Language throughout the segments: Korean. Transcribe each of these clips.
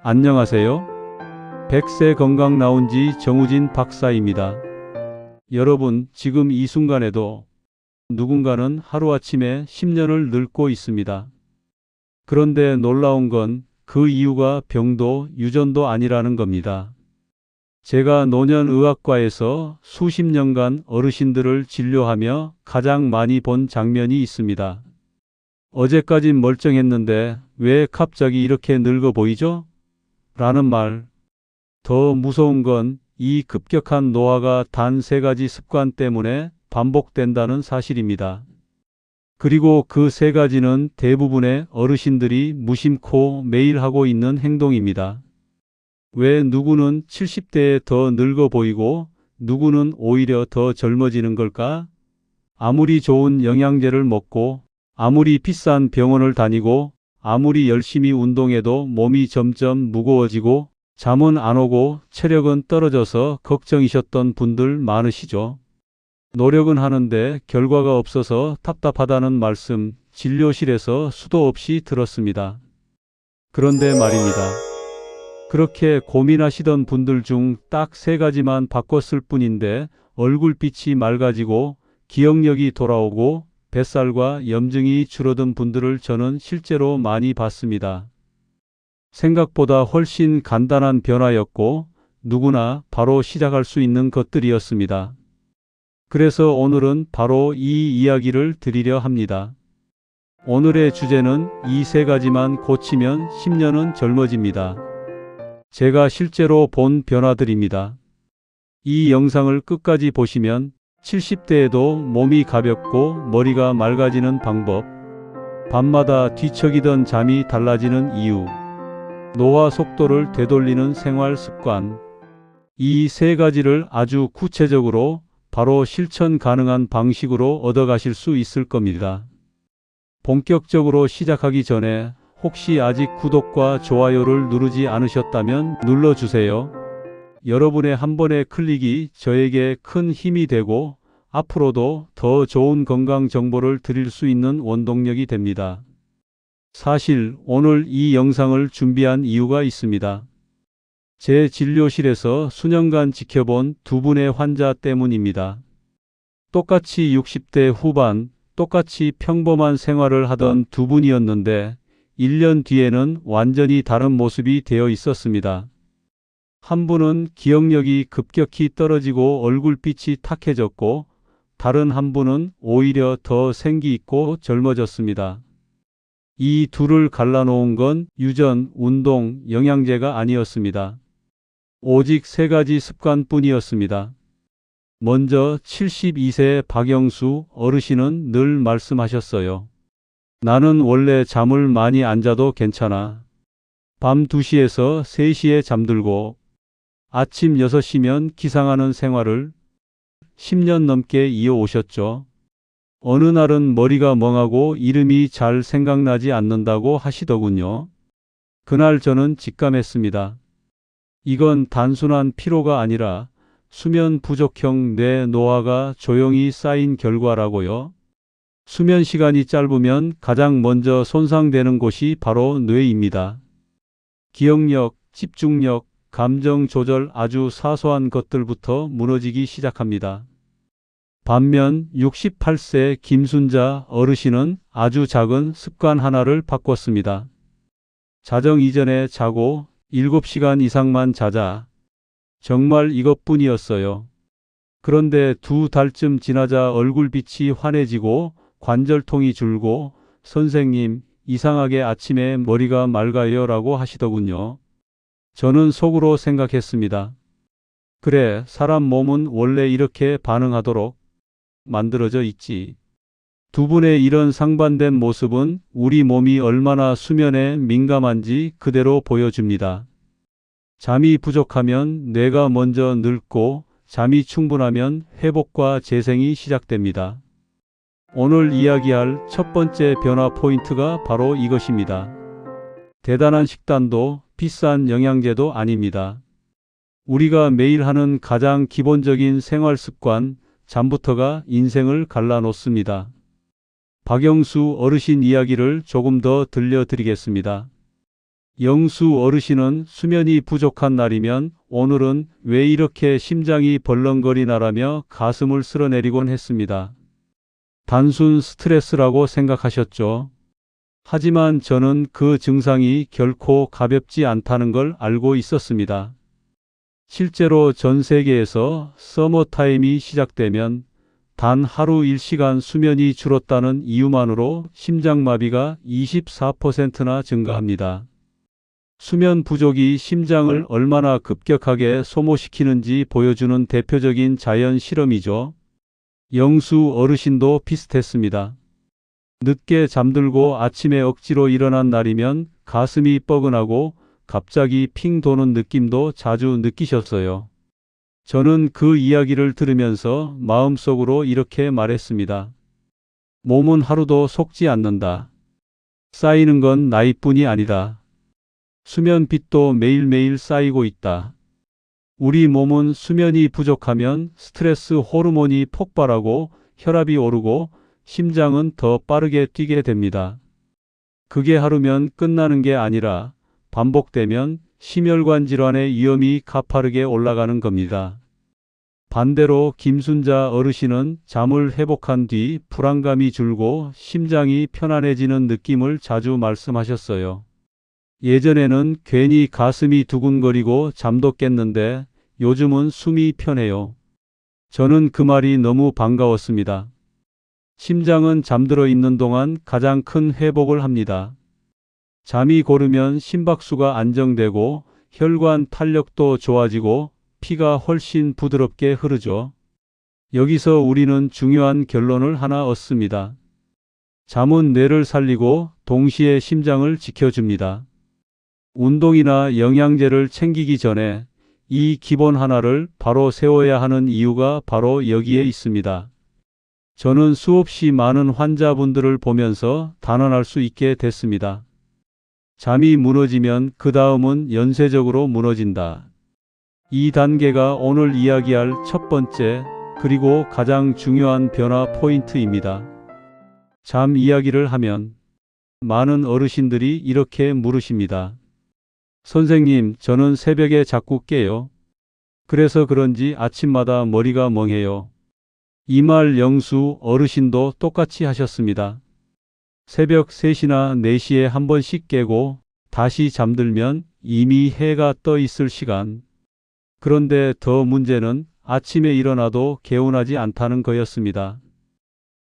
안녕하세요. 100세 건강 라운지 정우진 박사입니다. 여러분, 지금 이 순간에도 누군가는 하루아침에 10년을 늙고 있습니다. 그런데 놀라운 건 그 이유가 병도 유전도 아니라는 겁니다. 제가 노년의학과에서 수십 년간 어르신들을 진료하며 가장 많이 본 장면이 있습니다. 어제까진 멀쩡했는데 왜 갑자기 이렇게 늙어 보이죠? 라는 말. 더 무서운 건 이 급격한 노화가 단 3가지 습관 때문에 반복된다는 사실입니다. 그리고 그 3가지는 대부분의 어르신들이 무심코 매일 하고 있는 행동입니다. 왜 누구는 70대에 더 늙어 보이고 누구는 오히려 더 젊어지는 걸까? 아무리 좋은 영양제를 먹고 아무리 비싼 병원을 다니고 아무리 열심히 운동해도 몸이 점점 무거워지고 잠은 안 오고 체력은 떨어져서 걱정이셨던 분들 많으시죠? 노력은 하는데 결과가 없어서 답답하다는 말씀 진료실에서 수도 없이 들었습니다. 그런데 말입니다. 그렇게 고민하시던 분들 중 딱 3가지만 바꿨을 뿐인데 얼굴빛이 맑아지고 기억력이 돌아오고 뱃살과 염증이 줄어든 분들을 저는 실제로 많이 봤습니다. 생각보다 훨씬 간단한 변화였고 누구나 바로 시작할 수 있는 것들이었습니다. 그래서 오늘은 바로 이 이야기를 드리려 합니다. 오늘의 주제는 이 3가지만 고치면 10년은 젊어집니다. 제가 실제로 본 변화들입니다. 이 영상을 끝까지 보시면 70대에도 몸이 가볍고 머리가 맑아지는 방법, 밤마다 뒤척이던 잠이 달라지는 이유, 노화 속도를 되돌리는 생활 습관, 이 3가지를 아주 구체적으로 바로 실천 가능한 방식으로 얻어가실 수 있을 겁니다. 본격적으로 시작하기 전에 혹시 아직 구독과 좋아요를 누르지 않으셨다면 눌러주세요. 여러분의 한 번의 클릭이 저에게 큰 힘이 되고 앞으로도 더 좋은 건강 정보를 드릴 수 있는 원동력이 됩니다. 사실 오늘 이 영상을 준비한 이유가 있습니다. 제 진료실에서 수년간 지켜본 2분의 환자 때문입니다. 똑같이 60대 후반, 똑같이 평범한 생활을 하던 2분이었는데 1년 뒤에는 완전히 다른 모습이 되어 있었습니다. 한 분은 기억력이 급격히 떨어지고 얼굴빛이 탁해졌고 다른 한 분은 오히려 더 생기 있고 젊어졌습니다. 이 둘을 갈라놓은 건 유전, 운동, 영양제가 아니었습니다. 오직 3가지 습관뿐이었습니다. 먼저 72세 박영수 어르신은 늘 말씀하셨어요. 나는 원래 잠을 많이 안 자도 괜찮아. 밤 2시에서 3시에 잠들고 아침 6시면 기상하는 생활을 10년 넘게 이어오셨죠. 어느 날은 머리가 멍하고 이름이 잘 생각나지 않는다고 하시더군요. 그날 저는 직감했습니다. 이건 단순한 피로가 아니라 수면 부족형 뇌 노화가 조용히 쌓인 결과라고요. 수면 시간이 짧으면 가장 먼저 손상되는 곳이 바로 뇌입니다. 기억력, 집중력, 감정 조절 아주 사소한 것들부터 무너지기 시작합니다. 반면 68세 김순자 어르신은 아주 작은 습관 하나를 바꿨습니다. 자정 이전에 자고 7시간 이상만 자자. 정말 이것뿐이었어요. 그런데 2달쯤 지나자 얼굴빛이 환해지고 관절통이 줄고 선생님, 이상하게 아침에 머리가 맑아요 라고 하시더군요. 저는 속으로 생각했습니다. 그래, 사람 몸은 원래 이렇게 반응하도록 만들어져 있지. 2분의 이런 상반된 모습은 우리 몸이 얼마나 수면에 민감한지 그대로 보여줍니다. 잠이 부족하면 뇌가 먼저 늙고 잠이 충분하면 회복과 재생이 시작됩니다. 오늘 이야기할 첫 번째 변화 포인트가 바로 이것입니다. 대단한 식단도 비싼 영양제도 아닙니다. 우리가 매일 하는 가장 기본적인 생활 습관, 잠부터가 인생을 갈라놓습니다. 박영수 어르신 이야기를 조금 더 들려드리겠습니다. 영수 어르신은 수면이 부족한 날이면 오늘은 왜 이렇게 심장이 벌렁거리나라며 가슴을 쓸어내리곤 했습니다. 단순 스트레스라고 생각하셨죠. 하지만 저는 그 증상이 결코 가볍지 않다는 걸 알고 있었습니다. 실제로 전 세계에서 서머타임이 시작되면 단 하루 1시간 수면이 줄었다는 이유만으로 심장마비가 24%나 증가합니다. 수면 부족이 심장을 얼마나 급격하게 소모시키는지 보여주는 대표적인 자연 실험이죠. 영수 어르신도 비슷했습니다. 늦게 잠들고 아침에 억지로 일어난 날이면 가슴이 뻐근하고 갑자기 핑 도는 느낌도 자주 느끼셨어요. 저는 그 이야기를 들으면서 마음속으로 이렇게 말했습니다. 몸은 하루도 속지 않는다. 쌓이는 건 나이뿐이 아니다. 수면 빚도 매일매일 쌓이고 있다. 우리 몸은 수면이 부족하면 스트레스 호르몬이 폭발하고 혈압이 오르고 심장은 더 빠르게 뛰게 됩니다. 그게 하루면 끝나는 게 아니라 반복되면 심혈관 질환의 위험이 가파르게 올라가는 겁니다. 반대로 김순자 어르신은 잠을 회복한 뒤 불안감이 줄고 심장이 편안해지는 느낌을 자주 말씀하셨어요. 예전에는 괜히 가슴이 두근거리고 잠도 깼는데 요즘은 숨이 편해요. 저는 그 말이 너무 반가웠습니다. 심장은 잠들어 있는 동안 가장 큰 회복을 합니다. 잠이 고르면 심박수가 안정되고 혈관 탄력도 좋아지고 피가 훨씬 부드럽게 흐르죠. 여기서 우리는 중요한 결론을 하나 얻습니다. 잠은 뇌를 살리고 동시에 심장을 지켜줍니다. 운동이나 영양제를 챙기기 전에 이 기본 하나를 바로 세워야 하는 이유가 바로 여기에 있습니다. 저는 수없이 많은 환자분들을 보면서 단언할 수 있게 됐습니다. 잠이 무너지면 그 다음은 연쇄적으로 무너진다. 이 단계가 오늘 이야기할 첫 번째 그리고 가장 중요한 변화 포인트입니다. 잠 이야기를 하면 많은 어르신들이 이렇게 물으십니다. 선생님, 저는 새벽에 자꾸 깨요. 그래서 그런지 아침마다 머리가 멍해요. 이 말 영수 어르신도 똑같이 하셨습니다. 새벽 3시나 4시에 한 번씩 깨고 다시 잠들면 이미 해가 떠 있을 시간. 그런데 더 문제는 아침에 일어나도 개운하지 않다는 거였습니다.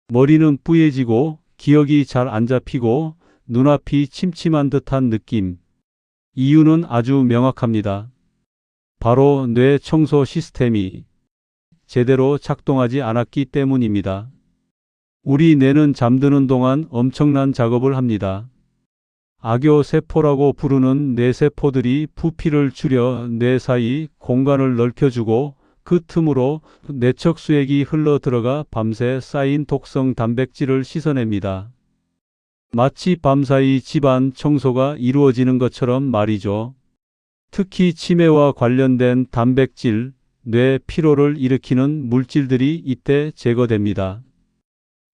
머리는 뿌얘지고 기억이 잘 안 잡히고 눈앞이 침침한 듯한 느낌. 이유는 아주 명확합니다. 바로 뇌 청소 시스템이 제대로 작동하지 않았기 때문입니다. 우리 뇌는 잠드는 동안 엄청난 작업을 합니다. 악교세포라고 부르는 뇌세포들이 부피를 줄여 뇌 사이 공간을 넓혀주고 그 틈으로 뇌척수액이 흘러 들어가 밤새 쌓인 독성 단백질을 씻어냅니다. 마치 밤사이 집안 청소가 이루어지는 것처럼 말이죠. 특히 치매와 관련된 단백질, 뇌 피로를 일으키는 물질들이 이때 제거됩니다.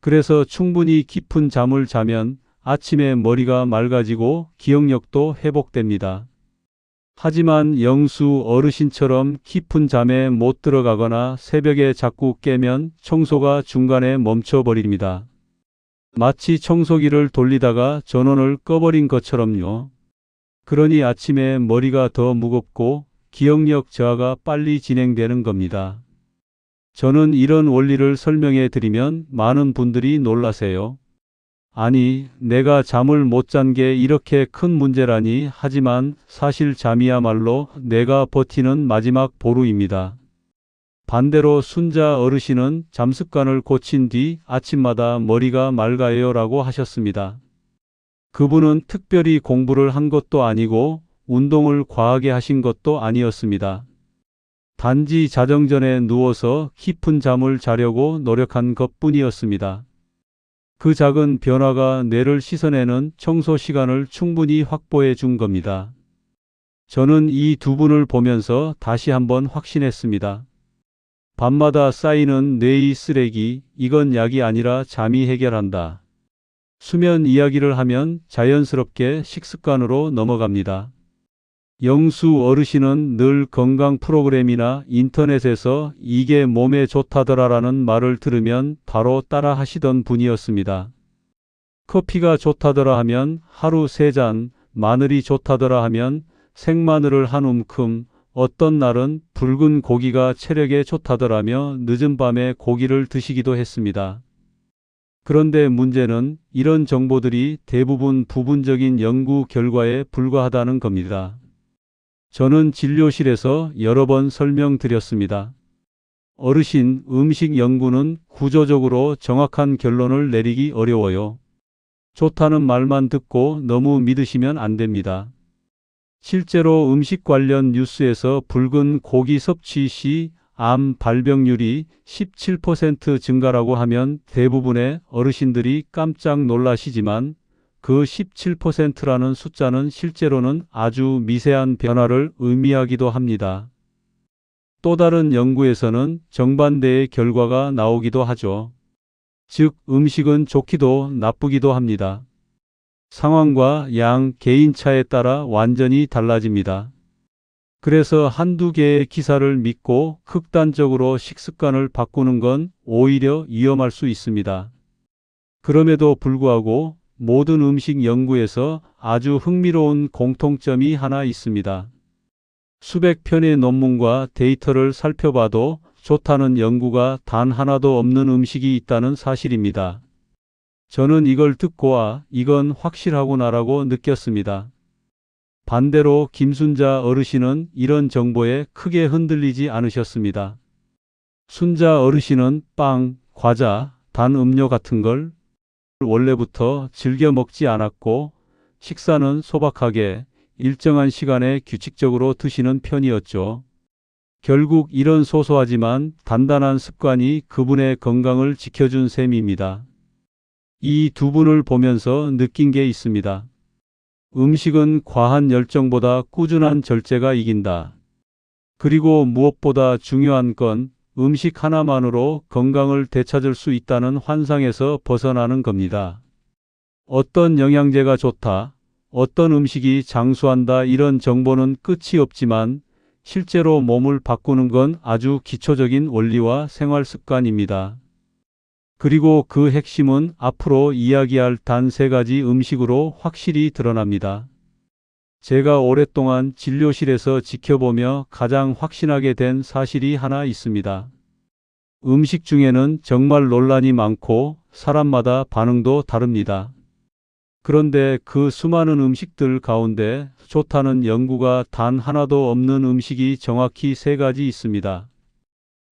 그래서 충분히 깊은 잠을 자면 아침에 머리가 맑아지고 기억력도 회복됩니다. 하지만 영수 어르신처럼 깊은 잠에 못 들어가거나 새벽에 자꾸 깨면 청소가 중간에 멈춰버립니다. 마치 청소기를 돌리다가 전원을 꺼버린 것처럼요. 그러니 아침에 머리가 더 무겁고 기억력 저하가 빨리 진행되는 겁니다. 저는 이런 원리를 설명해 드리면 많은 분들이 놀라세요. 아니, 내가 잠을 못 잔 게 이렇게 큰 문제라니. 하지만 사실 잠이야말로 내가 버티는 마지막 보루입니다. 반대로 순자 어르신은 잠습관을 고친 뒤 아침마다 머리가 맑아요 라고 하셨습니다. 그분은 특별히 공부를 한 것도 아니고 운동을 과하게 하신 것도 아니었습니다. 단지 자정 전에 누워서 깊은 잠을 자려고 노력한 것뿐이었습니다. 그 작은 변화가 뇌를 씻어내는 청소 시간을 충분히 확보해 준 겁니다. 저는 이 두 분을 보면서 다시 한번 확신했습니다. 밤마다 쌓이는 뇌의 쓰레기, 이건 약이 아니라 잠이 해결한다. 수면 이야기를 하면 자연스럽게 식습관으로 넘어갑니다. 영수 어르신은 늘 건강 프로그램이나 인터넷에서 이게 몸에 좋다더라라는 말을 들으면 바로 따라 하시던 분이었습니다. 커피가 좋다더라 하면 하루 3잔, 마늘이 좋다더라 하면 생마늘을 한 움큼, 어떤 날은 붉은 고기가 체력에 좋다더라며 늦은 밤에 고기를 드시기도 했습니다. 그런데 문제는 이런 정보들이 대부분 부분적인 연구 결과에 불과하다는 겁니다. 저는 진료실에서 여러 번 설명드렸습니다. 어르신, 음식 연구는 구조적으로 정확한 결론을 내리기 어려워요. 좋다는 말만 듣고 너무 믿으시면 안 됩니다. 실제로 음식 관련 뉴스에서 붉은 고기 섭취 시 암 발병률이 17% 증가라고 하면 대부분의 어르신들이 깜짝 놀라시지만 그 17%라는 숫자는 실제로는 아주 미세한 변화를 의미하기도 합니다. 또 다른 연구에서는 정반대의 결과가 나오기도 하죠. 즉, 음식은 좋기도 나쁘기도 합니다. 상황과 양, 개인차에 따라 완전히 달라집니다. 그래서 한두 개의 기사를 믿고 극단적으로 식습관을 바꾸는 건 오히려 위험할 수 있습니다. 그럼에도 불구하고 모든 음식 연구에서 아주 흥미로운 공통점이 하나 있습니다. 수백 편의 논문과 데이터를 살펴봐도 좋다는 연구가 단 하나도 없는 음식이 있다는 사실입니다. 저는 이걸 듣고 이건 확실하구나라고 느꼈습니다. 반대로 김순자 어르신은 이런 정보에 크게 흔들리지 않으셨습니다. 순자 어르신은 빵, 과자, 단 음료 같은 걸 원래부터 즐겨 먹지 않았고 식사는 소박하게 일정한 시간에 규칙적으로 드시는 편이었죠. 결국 이런 소소하지만 단단한 습관이 그분의 건강을 지켜준 셈입니다. 이 두 분을 보면서 느낀 게 있습니다. 음식은 과한 열정보다 꾸준한 절제가 이긴다. 그리고 무엇보다 중요한 건 음식 하나만으로 건강을 되찾을 수 있다는 환상에서 벗어나는 겁니다. 어떤 영양제가 좋다, 어떤 음식이 장수한다 이런 정보는 끝이 없지만 실제로 몸을 바꾸는 건 아주 기초적인 원리와 생활 습관입니다. 그리고 그 핵심은 앞으로 이야기할 단 3가지 음식으로 확실히 드러납니다. 제가 오랫동안 진료실에서 지켜보며 가장 확신하게 된 사실이 하나 있습니다. 음식 중에는 정말 논란이 많고 사람마다 반응도 다릅니다. 그런데 그 수많은 음식들 가운데 좋다는 연구가 단 하나도 없는 음식이 정확히 3가지 있습니다.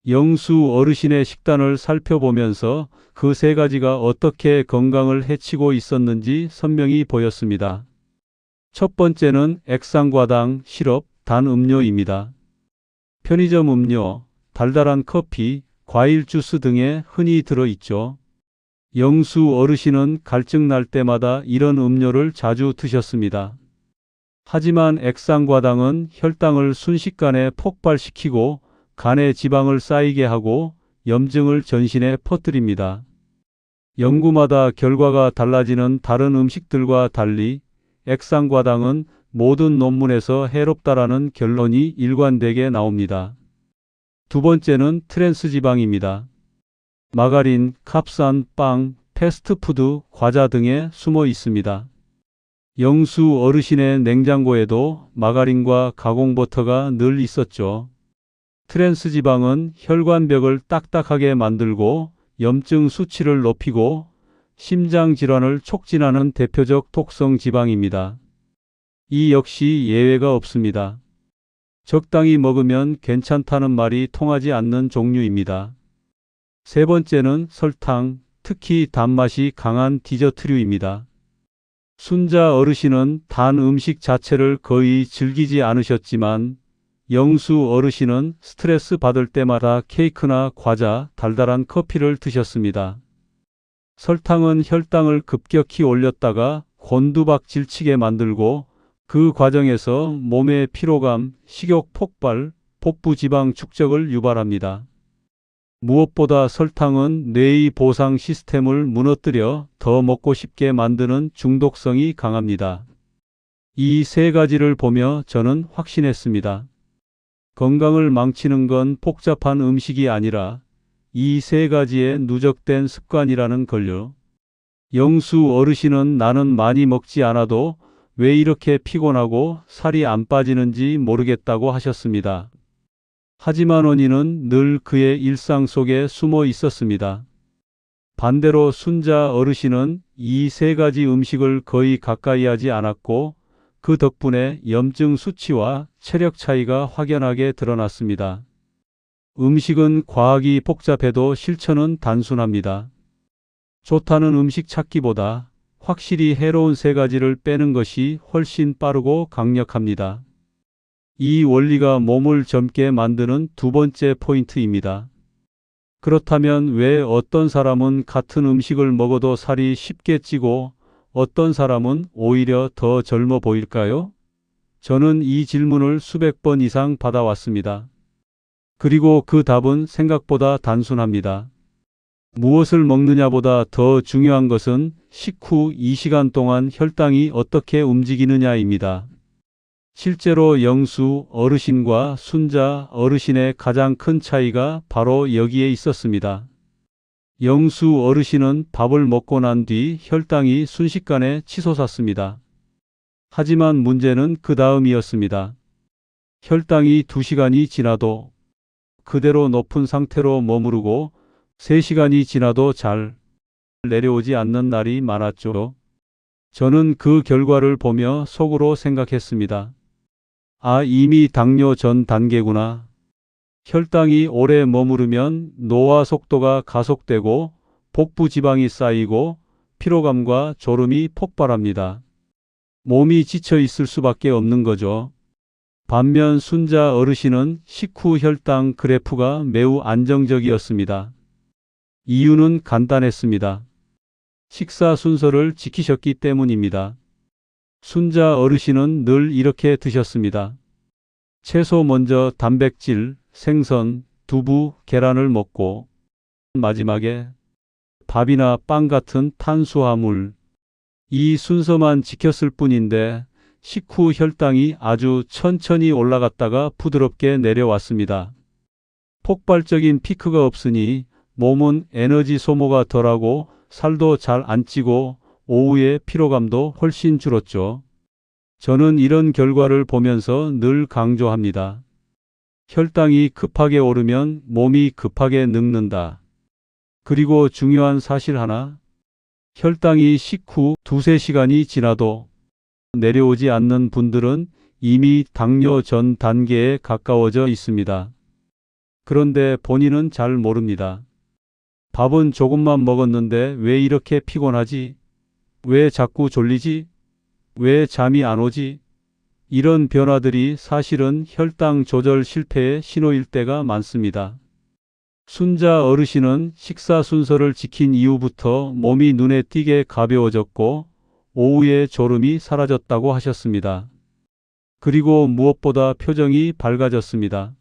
영수 어르신의 식단을 살펴보면서 그 3가지가 어떻게 건강을 해치고 있었는지 선명히 보였습니다. 첫 번째는 액상과당, 시럽, 단 음료입니다. 편의점 음료, 달달한 커피, 과일 주스 등에 흔히 들어있죠. 영수 어르신은 갈증 날 때마다 이런 음료를 자주 드셨습니다. 하지만 액상과당은 혈당을 순식간에 폭발시키고 간에 지방을 쌓이게 하고 염증을 전신에 퍼뜨립니다. 연구마다 결과가 달라지는 다른 음식들과 달리 액상과당은 모든 논문에서 해롭다라는 결론이 일관되게 나옵니다. 두 번째는 트랜스지방입니다. 마가린, 값싼 빵, 패스트푸드, 과자 등에 숨어 있습니다. 영수 어르신의 냉장고에도 마가린과 가공버터가 늘 있었죠. 트랜스지방은 혈관벽을 딱딱하게 만들고 염증 수치를 높이고 심장 질환을 촉진하는 대표적 독성 지방입니다. 이 역시 예외가 없습니다. 적당히 먹으면 괜찮다는 말이 통하지 않는 종류입니다. 세 번째는 설탕, 특히 단맛이 강한 디저트류입니다. 순자 어르신은 단 음식 자체를 거의 즐기지 않으셨지만 영수 어르신은 스트레스 받을 때마다 케이크나 과자, 달달한 커피를 드셨습니다. 설탕은 혈당을 급격히 올렸다가 곤두박질치게 만들고 그 과정에서 몸의 피로감, 식욕 폭발, 복부 지방 축적을 유발합니다. 무엇보다 설탕은 뇌의 보상 시스템을 무너뜨려 더 먹고 싶게 만드는 중독성이 강합니다. 이 세 가지를 보며 저는 확신했습니다. 건강을 망치는 건 복잡한 음식이 아니라 이 세 가지의 누적된 습관이라는 걸요. 영수 어르신은 나는 많이 먹지 않아도 왜 이렇게 피곤하고 살이 안 빠지는지 모르겠다고 하셨습니다. 하지만 원인은 늘 그의 일상 속에 숨어 있었습니다. 반대로 순자 어르신은 이 세 가지 음식을 거의 가까이 하지 않았고 그 덕분에 염증 수치와 체력 차이가 확연하게 드러났습니다. 음식은 과학이 복잡해도 실천은 단순합니다. 좋다는 음식 찾기보다 확실히 해로운 세 가지를 빼는 것이 훨씬 빠르고 강력합니다. 이 원리가 몸을 젊게 만드는 두 번째 포인트입니다. 그렇다면 왜 어떤 사람은 같은 음식을 먹어도 살이 쉽게 찌고 어떤 사람은 오히려 더 젊어 보일까요? 저는 이 질문을 수백 번 이상 받아왔습니다. 그리고 그 답은 생각보다 단순합니다. 무엇을 먹느냐보다 더 중요한 것은 식후 2시간 동안 혈당이 어떻게 움직이느냐입니다. 실제로 영수 어르신과 순자 어르신의 가장 큰 차이가 바로 여기에 있었습니다. 영수 어르신은 밥을 먹고 난 뒤 혈당이 순식간에 치솟았습니다. 하지만 문제는 그 다음이었습니다. 혈당이 2시간이 지나도 그대로 높은 상태로 머무르고 3시간이 지나도 잘 내려오지 않는 날이 많았죠. 저는 그 결과를 보며 속으로 생각했습니다. 아, 이미 당뇨 전 단계구나. 혈당이 오래 머무르면 노화 속도가 가속되고 복부 지방이 쌓이고 피로감과 졸음이 폭발합니다. 몸이 지쳐 있을 수밖에 없는 거죠. 반면 순자 어르신은 식후 혈당 그래프가 매우 안정적이었습니다. 이유는 간단했습니다. 식사 순서를 지키셨기 때문입니다. 순자 어르신은 늘 이렇게 드셨습니다. 채소 먼저 단백질, 생선, 두부, 계란을 먹고 마지막에 밥이나 빵 같은 탄수화물. 이 순서만 지켰을 뿐인데 식후 혈당이 아주 천천히 올라갔다가 부드럽게 내려왔습니다. 폭발적인 피크가 없으니 몸은 에너지 소모가 덜하고 살도 잘 안 찌고 오후에 피로감도 훨씬 줄었죠. 저는 이런 결과를 보면서 늘 강조합니다. 혈당이 급하게 오르면 몸이 급하게 늙는다. 그리고 중요한 사실 하나, 혈당이 식후 2~3시간이 지나도 내려오지 않는 분들은 이미 당뇨 전 단계에 가까워져 있습니다. 그런데 본인은 잘 모릅니다. 밥은 조금만 먹었는데 왜 이렇게 피곤하지? 왜 자꾸 졸리지? 왜 잠이 안 오지? 이런 변화들이 사실은 혈당 조절 실패의 신호일 때가 많습니다. 순자 어르신은 식사 순서를 지킨 이후부터 몸이 눈에 띄게 가벼워졌고 오후에 졸음이 사라졌다고 하셨습니다. 그리고 무엇보다 표정이 밝아졌습니다.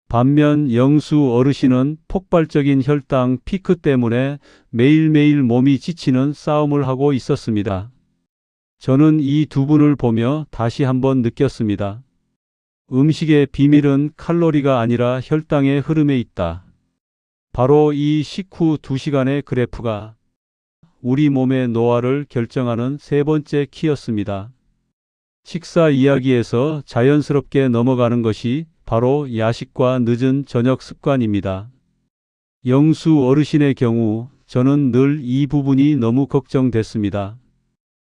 반면 영수 어르신은 폭발적인 혈당 피크 때문에 매일매일 몸이 지치는 싸움을 하고 있었습니다. 저는 이 두 분을 보며 다시 한번 느꼈습니다. 음식의 비밀은 칼로리가 아니라 혈당의 흐름에 있다. 바로 이 식후 2시간의 그래프가 우리 몸의 노화를 결정하는 세 번째 키였습니다. 식사 이야기에서 자연스럽게 넘어가는 것이 바로 야식과 늦은 저녁 습관입니다. 영수 어르신의 경우 저는 늘 이 부분이 너무 걱정됐습니다.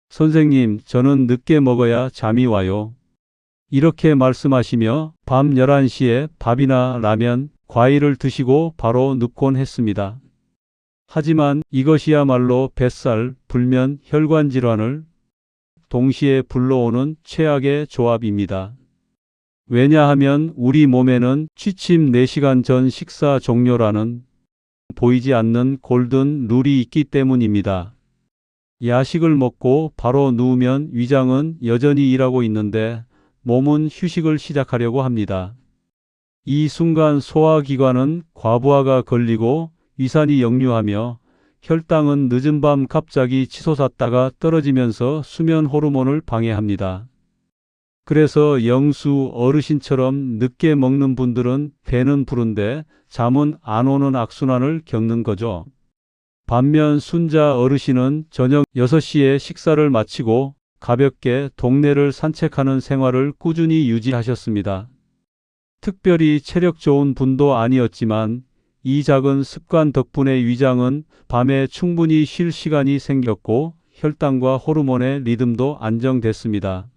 선생님, 저는 늦게 먹어야 잠이 와요. 이렇게 말씀하시며 밤 11시에 밥이나 라면, 과일을 드시고 바로 눕곤 했습니다. 하지만 이것이야말로 뱃살, 불면, 혈관 질환을 동시에 불러오는 최악의 조합입니다. 왜냐하면 우리 몸에는 취침 4시간 전 식사 종료라는 보이지 않는 골든 룰이 있기 때문입니다. 야식을 먹고 바로 누우면 위장은 여전히 일하고 있는데 몸은 휴식을 시작하려고 합니다. 이 순간 소화기관은 과부하가 걸리고 위산이 역류하며 혈당은 늦은 밤 갑자기 치솟았다가 떨어지면서 수면 호르몬을 방해합니다. 그래서 영수 어르신처럼 늦게 먹는 분들은 배는 부른데 잠은 안 오는 악순환을 겪는 거죠. 반면 순자 어르신은 저녁 6시에 식사를 마치고 가볍게 동네를 산책하는 생활을 꾸준히 유지하셨습니다. 특별히 체력 좋은 분도 아니었지만 이 작은 습관 덕분에 위장은 밤에 충분히 쉴 시간이 생겼고 혈당과 호르몬의 리듬도 안정됐습니다.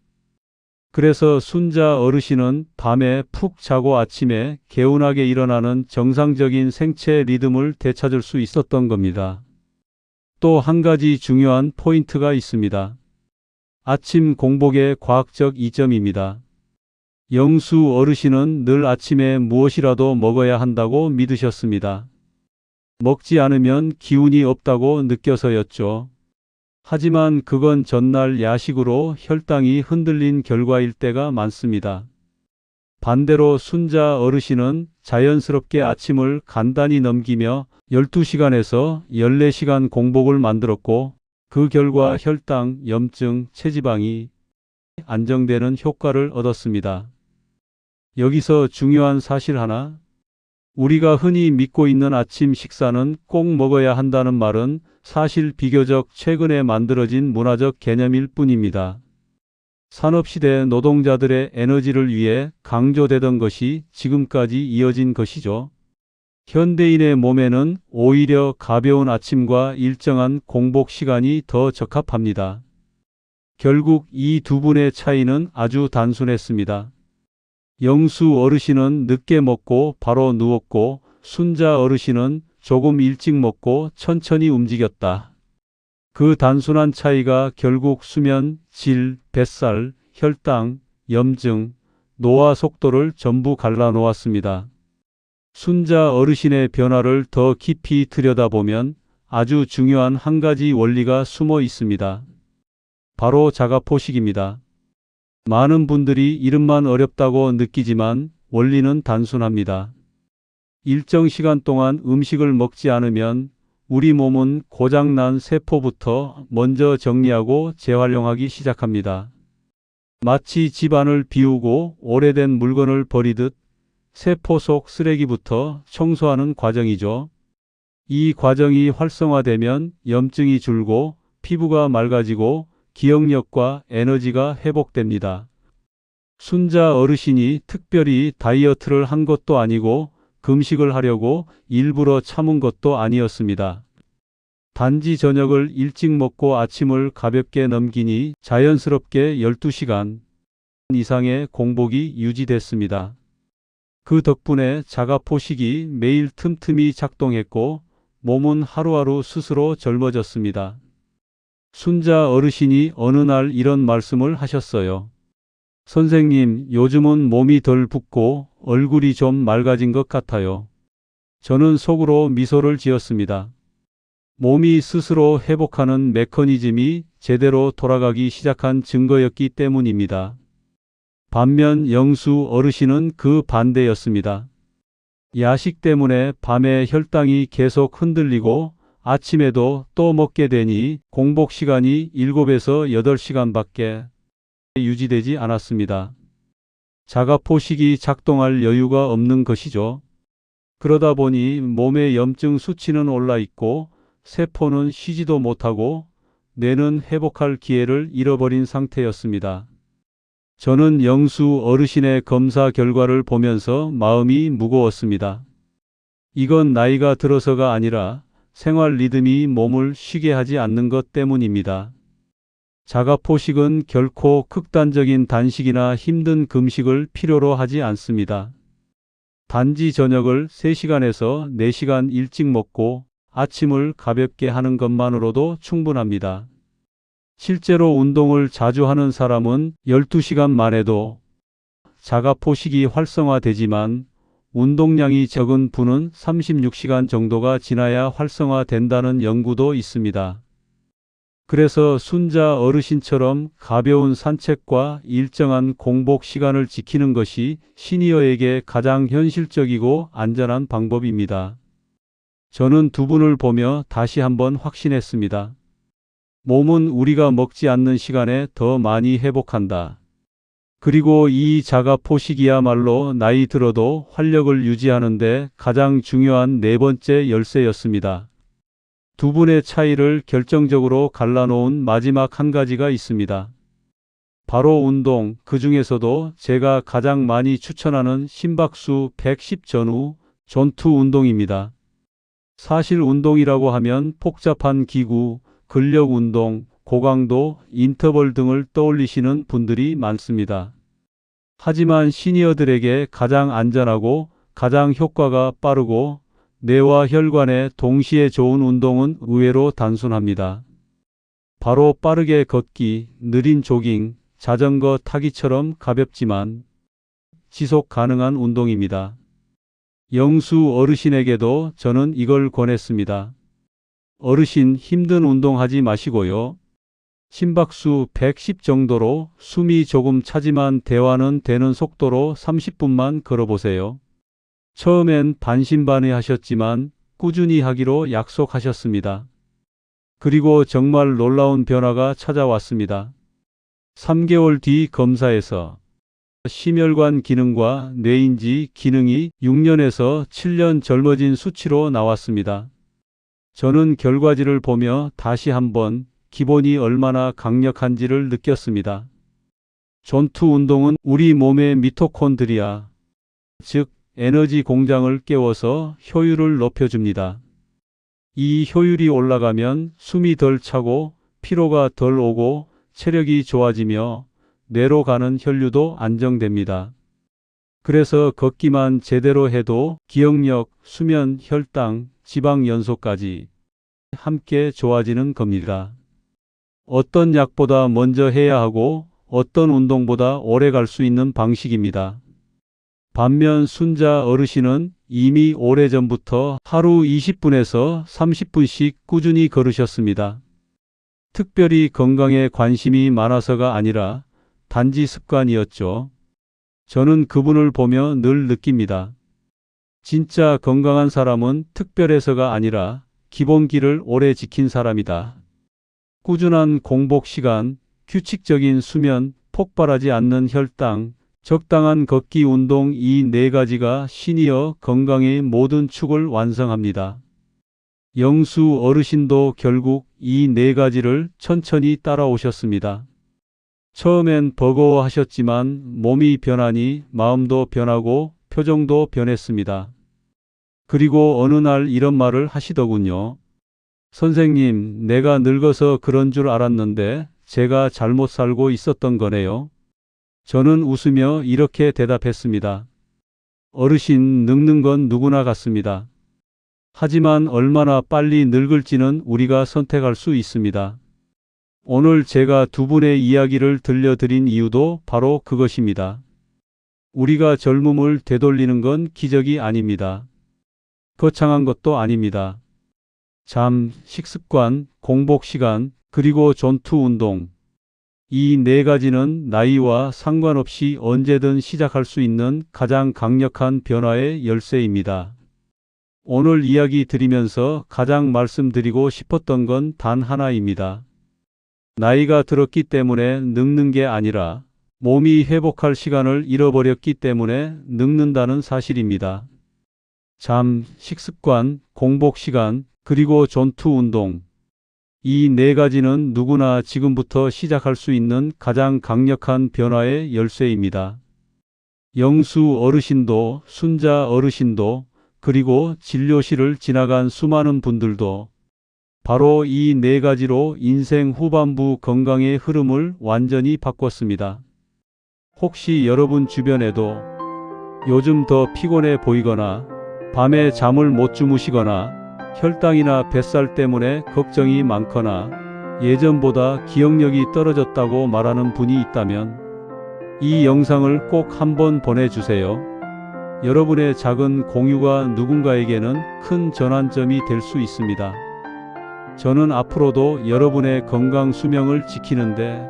그래서 순자 어르신은 밤에 푹 자고 아침에 개운하게 일어나는 정상적인 생체 리듬을 되찾을 수 있었던 겁니다. 또 한 가지 중요한 포인트가 있습니다. 아침 공복의 과학적 이점입니다. 영수 어르신은 늘 아침에 무엇이라도 먹어야 한다고 믿으셨습니다. 먹지 않으면 기운이 없다고 느껴서였죠. 하지만 그건 전날 야식으로 혈당이 흔들린 결과일 때가 많습니다. 반대로 순자 어르신은 자연스럽게 아침을 간단히 넘기며 12시간에서 14시간 공복을 만들었고 그 결과 혈당, 염증, 체지방이 안정되는 효과를 얻었습니다. 여기서 중요한 사실 하나, 우리가 흔히 믿고 있는 아침 식사는 꼭 먹어야 한다는 말은 사실 비교적 최근에 만들어진 문화적 개념일 뿐입니다. 산업시대 노동자들의 에너지를 위해 강조되던 것이 지금까지 이어진 것이죠. 현대인의 몸에는 오히려 가벼운 아침과 일정한 공복 시간이 더 적합합니다. 결국 이 두 분의 차이는 아주 단순했습니다. 영수 어르신은 늦게 먹고 바로 누웠고 순자 어르신은 조금 일찍 먹고 천천히 움직였다. 그 단순한 차이가 결국 수면, 질, 뱃살, 혈당, 염증, 노화 속도를 전부 갈라놓았습니다. 순자 어르신의 변화를 더 깊이 들여다보면 아주 중요한 한 가지 원리가 숨어 있습니다. 바로 자가포식입니다. 많은 분들이 이름만 어렵다고 느끼지만 원리는 단순합니다. 일정 시간 동안 음식을 먹지 않으면 우리 몸은 고장난 세포부터 먼저 정리하고 재활용하기 시작합니다. 마치 집안을 비우고 오래된 물건을 버리듯 세포 속 쓰레기부터 청소하는 과정이죠. 이 과정이 활성화되면 염증이 줄고 피부가 맑아지고 기억력과 에너지가 회복됩니다. 순자 어르신이 특별히 다이어트를 한 것도 아니고 금식을 하려고 일부러 참은 것도 아니었습니다. 단지 저녁을 일찍 먹고 아침을 가볍게 넘기니 자연스럽게 12시간 이상의 공복이 유지됐습니다. 그 덕분에 자가포식이 매일 틈틈이 작동했고 몸은 하루하루 스스로 젊어졌습니다. 순자 어르신이 어느 날 이런 말씀을 하셨어요. 선생님, 요즘은 몸이 덜 붓고 얼굴이 좀 맑아진 것 같아요. 저는 속으로 미소를 지었습니다. 몸이 스스로 회복하는 메커니즘이 제대로 돌아가기 시작한 증거였기 때문입니다. 반면 영수 어르신은 그 반대였습니다. 야식 때문에 밤에 혈당이 계속 흔들리고 아침에도 또 먹게 되니 공복 시간이 7에서 8시간밖에 유지되지 않았습니다. 자가포식이 작동할 여유가 없는 것이죠. 그러다 보니 몸의 염증 수치는 올라 있고 세포는 쉬지도 못하고 뇌는 회복할 기회를 잃어버린 상태였습니다. 저는 영수 어르신의 검사 결과를 보면서 마음이 무거웠습니다. 이건 나이가 들어서가 아니라 생활 리듬이 몸을 쉬게 하지 않는 것 때문입니다. 자가포식은 결코 극단적인 단식이나 힘든 금식을 필요로 하지 않습니다. 단지 저녁을 3시간에서 4시간 일찍 먹고 아침을 가볍게 하는 것만으로도 충분합니다. 실제로 운동을 자주 하는 사람은 12시간만 해도 자가포식이 활성화되지만 운동량이 적은 분은 36시간 정도가 지나야 활성화된다는 연구도 있습니다. 그래서 순자 어르신처럼 가벼운 산책과 일정한 공복 시간을 지키는 것이 시니어에게 가장 현실적이고 안전한 방법입니다. 저는 두 분을 보며 다시 한번 확신했습니다. 몸은 우리가 먹지 않는 시간에 더 많이 회복한다. 그리고 이 자가 포식이야말로 나이 들어도 활력을 유지하는데 가장 중요한 네 번째 열쇠였습니다. 두 분의 차이를 결정적으로 갈라놓은 마지막 한 가지가 있습니다. 바로 운동, 그 중에서도 제가 가장 많이 추천하는 심박수 110 전후 전투 운동입니다. 사실 운동이라고 하면 복잡한 기구, 근력 운동, 고강도, 인터벌 등을 떠올리시는 분들이 많습니다. 하지만 시니어들에게 가장 안전하고 가장 효과가 빠르고 뇌와 혈관에 동시에 좋은 운동은 의외로 단순합니다. 바로 빠르게 걷기, 느린 조깅, 자전거 타기처럼 가볍지만 지속 가능한 운동입니다. 영수 어르신에게도 저는 이걸 권했습니다. 어르신, 힘든 운동하지 마시고요. 심박수 110 정도로 숨이 조금 차지만 대화는 되는 속도로 30분만 걸어보세요. 처음엔 반신반의하셨지만 꾸준히 하기로 약속하셨습니다. 그리고 정말 놀라운 변화가 찾아왔습니다. 3개월 뒤 검사에서 심혈관 기능과 뇌인지 기능이 6년에서 7년 젊어진 수치로 나왔습니다. 저는 결과지를 보며 다시 한번 기본이 얼마나 강력한지를 느꼈습니다. 전투 운동은 우리 몸의 미토콘드리아, 즉 에너지 공장을 깨워서 효율을 높여줍니다. 이 효율이 올라가면 숨이 덜 차고 피로가 덜 오고 체력이 좋아지며 뇌로 가는 혈류도 안정됩니다. 그래서 걷기만 제대로 해도 기억력, 수면, 혈당, 지방 연소까지 함께 좋아지는 겁니다. 어떤 약보다 먼저 해야 하고 어떤 운동보다 오래 갈 수 있는 방식입니다. 반면 순자 어르신은 이미 오래전부터 하루 20분에서 30분씩 꾸준히 걸으셨습니다. 특별히 건강에 관심이 많아서가 아니라 단지 습관이었죠. 저는 그분을 보며 늘 느낍니다. 진짜 건강한 사람은 특별해서가 아니라 기본기를 오래 지킨 사람이다. 꾸준한 공복 시간, 규칙적인 수면, 폭발하지 않는 혈당, 적당한 걷기 운동, 이 네 가지가 시니어 건강의 모든 축을 완성합니다. 영수 어르신도 결국 이 네 가지를 천천히 따라오셨습니다. 처음엔 버거워하셨지만 몸이 변하니 마음도 변하고 표정도 변했습니다. 그리고 어느 날 이런 말을 하시더군요. 선생님, 내가 늙어서 그런 줄 알았는데 제가 잘못 살고 있었던 거네요. 저는 웃으며 이렇게 대답했습니다. 어르신, 늙는 건 누구나 같습니다. 하지만 얼마나 빨리 늙을지는 우리가 선택할 수 있습니다. 오늘 제가 두 분의 이야기를 들려드린 이유도 바로 그것입니다. 우리가 젊음을 되돌리는 건 기적이 아닙니다. 거창한 것도 아닙니다. 잠, 식습관, 공복 시간, 그리고 전투 운동. 이 네 가지는 나이와 상관없이 언제든 시작할 수 있는 가장 강력한 변화의 열쇠입니다. 오늘 이야기 드리면서 가장 말씀드리고 싶었던 건 단 하나입니다. 나이가 들었기 때문에 늙는 게 아니라 몸이 회복할 시간을 잃어버렸기 때문에 늙는다는 사실입니다. 잠, 식습관, 공복 시간, 그리고 전투 운동. 이 네 가지는 누구나 지금부터 시작할 수 있는 가장 강력한 변화의 열쇠입니다. 영수 어르신도, 순자 어르신도, 그리고 진료실을 지나간 수많은 분들도 바로 이 네 가지로 인생 후반부 건강의 흐름을 완전히 바꿨습니다. 혹시 여러분 주변에도 요즘 더 피곤해 보이거나 밤에 잠을 못 주무시거나 혈당이나 뱃살 때문에 걱정이 많거나 예전보다 기억력이 떨어졌다고 말하는 분이 있다면 이 영상을 꼭 한번 보내주세요. 여러분의 작은 공유가 누군가에게는 큰 전환점이 될 수 있습니다. 저는 앞으로도 여러분의 건강 수명을 지키는데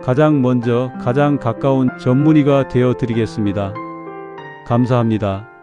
가장 먼저 가장 가까운 전문의가 되어 드리겠습니다. 감사합니다.